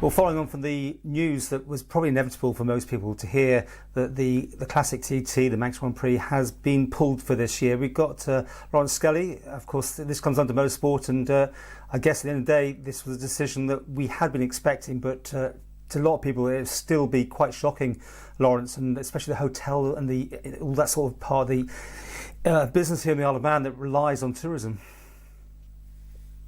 Well, following on from the news that was probably inevitable for most people to hear, that the Classic TT, the Manx Grand Prix, has been pulled for this year. We've got Laurence Skelly. Of course, this comes under motorsport, and I guess at the end of the day, this was a decision that we had been expecting, but to a lot of people, it'll still be quite shocking, Laurence, and especially the hotel and all that sort of part of the business here in the Isle of Man that relies on tourism.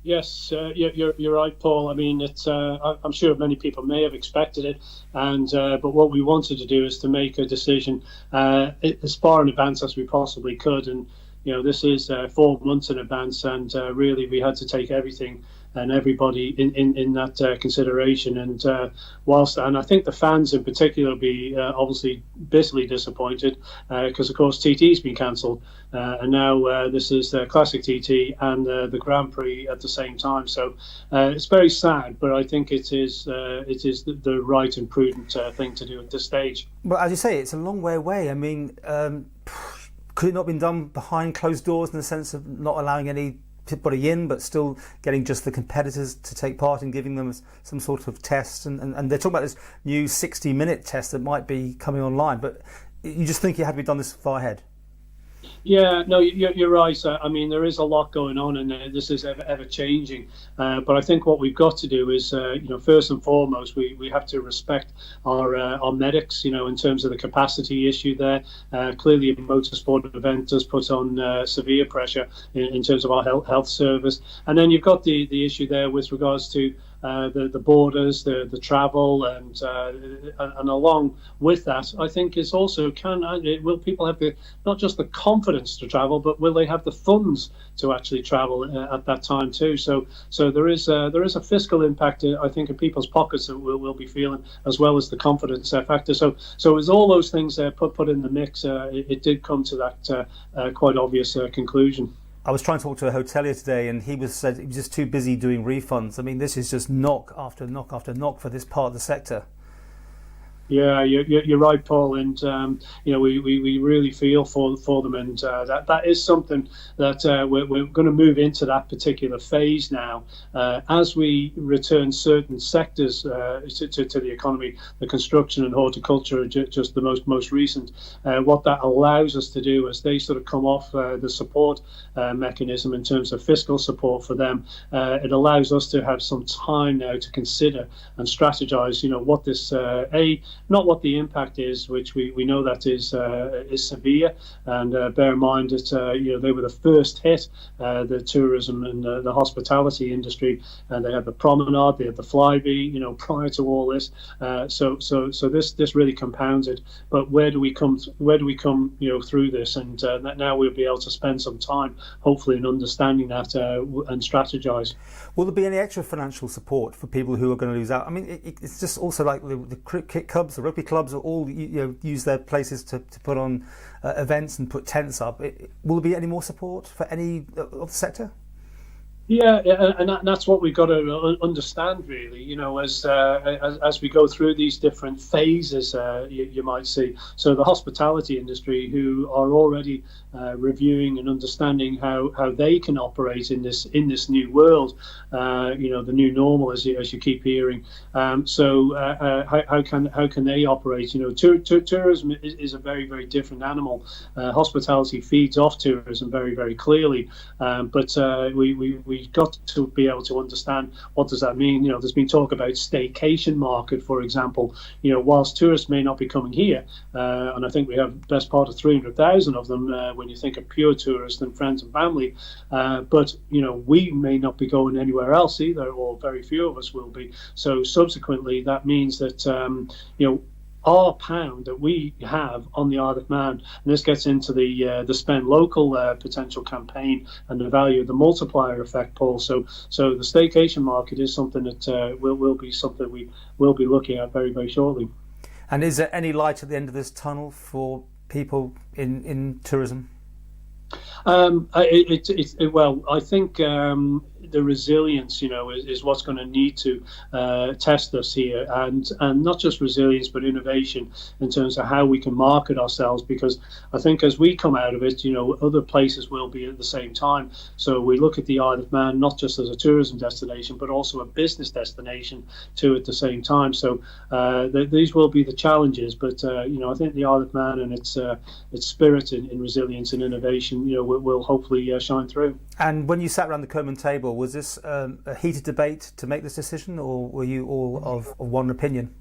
Yes, you're right, Paul. I mean, it's. I'm sure many people may have expected it, and but what we wanted to do is to make a decision as far in advance as we possibly could, and this is 4 months in advance, and really we had to take everything and everybody in that consideration. And and I think the fans in particular will be obviously bitterly disappointed because of course TT's been cancelled, and now this is Classic TT and the Grand Prix at the same time. So it's very sad, but I think it is the right and prudent thing to do at this stage. But as you say, it's a long way away. I mean, could it not have been done behind closed doors in the sense of not allowing anybody in, but still getting just the competitors to take part and giving them some sort of test? And they're talking about this new 60-minute test that might be coming online, but you just think it had to be done this far ahead? Yeah, no, you're right. I mean, there is a lot going on, and this is ever changing. But I think what we've got to do is, first and foremost, we have to respect our medics. In terms of the capacity issue there. Clearly, a motorsport event does put on severe pressure in terms of our health service, and then you've got the issue there with regards to the borders, the travel, and along with that, I think is also will people have not just the confidence to travel, but will they have the funds to actually travel at that time too? So there is a fiscal impact, I think, in people's pockets that we'll be feeling, as well as the confidence factor. So as all those things put in the mix, it did come to that quite obvious conclusion. I was trying to talk to a hotelier today, and he said he was just too busy doing refunds. I mean, this is just knock after knock after knock for this part of the sector. Yeah, you're right, Paul, and we really feel for them, and that is something that we're going to move into that particular phase now as we return certain sectors to the economy. The construction and horticulture are just the most recent. What that allows us to do as they sort of come off the support mechanism in terms of fiscal support for them, it allows us to have some time now to consider and strategize. What this not what the impact is, which we know that is severe, and bear in mind that they were the first hit, the tourism and the hospitality industry, and they had the promenade, they had the Flybe, prior to all this. So this really compounds it. But where do we come through this? And now we'll be able to spend some time, hopefully, in understanding that and strategize. Will there be any extra financial support for people who are going to lose out? I mean, it's just also like the cricket clubs, the rugby clubs are all use their places to put on events and put tents up. Will there be any more support for any of the sector? Yeah, and that's what we've got to understand, really. As we go through these different phases, you might see. So the hospitality industry, who are already reviewing and understanding how they can operate in this new world, the new normal, as you keep hearing. So how can they operate? Tourism is a very, very different animal. Hospitality feeds off tourism very, very clearly, but we've got to be able to understand what does that mean. There's been talk about staycation market, for example. Whilst tourists may not be coming here, and I think we have best part of 300,000 of them when you think of pure tourists and friends and family, but we may not be going anywhere else either, or very few of us will be. So subsequently, that means that our pound that we have on the Isle of Man, and this gets into the Spend Local potential campaign and the value of the multiplier effect, Paul. So the staycation market is something that will be something we will be looking at very, very shortly. And is there any light at the end of this tunnel for people in tourism? Well, I think the resilience, is what's going to need to test us here, and not just resilience but innovation in terms of how we can market ourselves, because I think as we come out of it, other places will be at the same time. So we look at the Isle of Man not just as a tourism destination but also a business destination too at the same time. So these will be the challenges, but I think the Isle of Man and its spirit in resilience and innovation will hopefully shine through. And when you sat around the Coleman table, was this a heated debate to make this decision, or were you all of one opinion?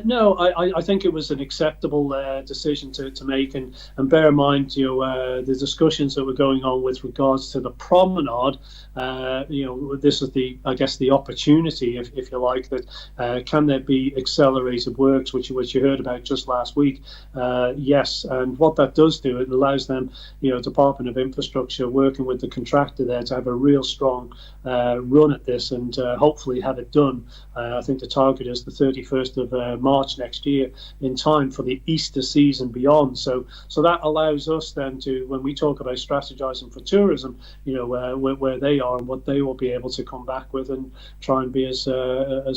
No, I think it was an acceptable decision to make, and bear in mind, the discussions that were going on with regards to the promenade. This is the opportunity, if you like, that can there be accelerated works, which you heard about just last week? Yes, and what that does do, it allows them, Department of Infrastructure, working with the contractor there, to have a real strong run at this, and hopefully have it done. I think the target is the 31st of March next year, in time for the Easter season beyond. So that allows us then to, when we talk about strategizing for tourism, where they are and what they will be able to come back with, and try and be as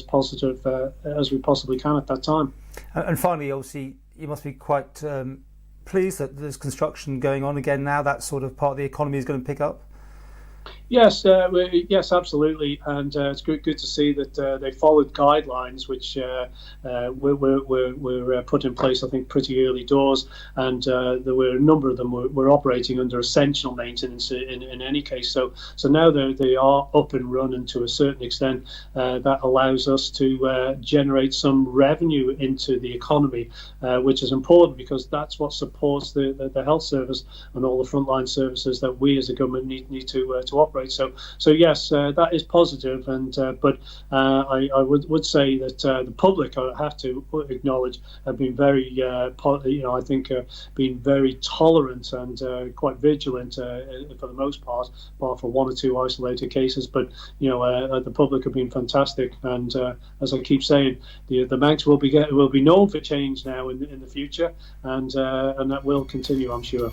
positive as we possibly can at that time. And finally, obviously, you must be quite pleased that there's construction going on again now. That sort of part of the economy is going to pick up. Yes, yes, absolutely, and it's good to see that they followed guidelines which were put in place, I think, pretty early doors, and there were a number of them were operating under essential maintenance in any case. So now they are up and running to a certain extent. That allows us to generate some revenue into the economy, which is important, because that's what supports the health service and all the frontline services that we as a government need to operate. So yes, that is positive, and but I would say that the public, I have to acknowledge, have been very, I think, been very tolerant and quite vigilant for the most part, bar for one or two isolated cases. But the public have been fantastic, and as I keep saying, the Manx will be known for change now in the future, and that will continue, I'm sure.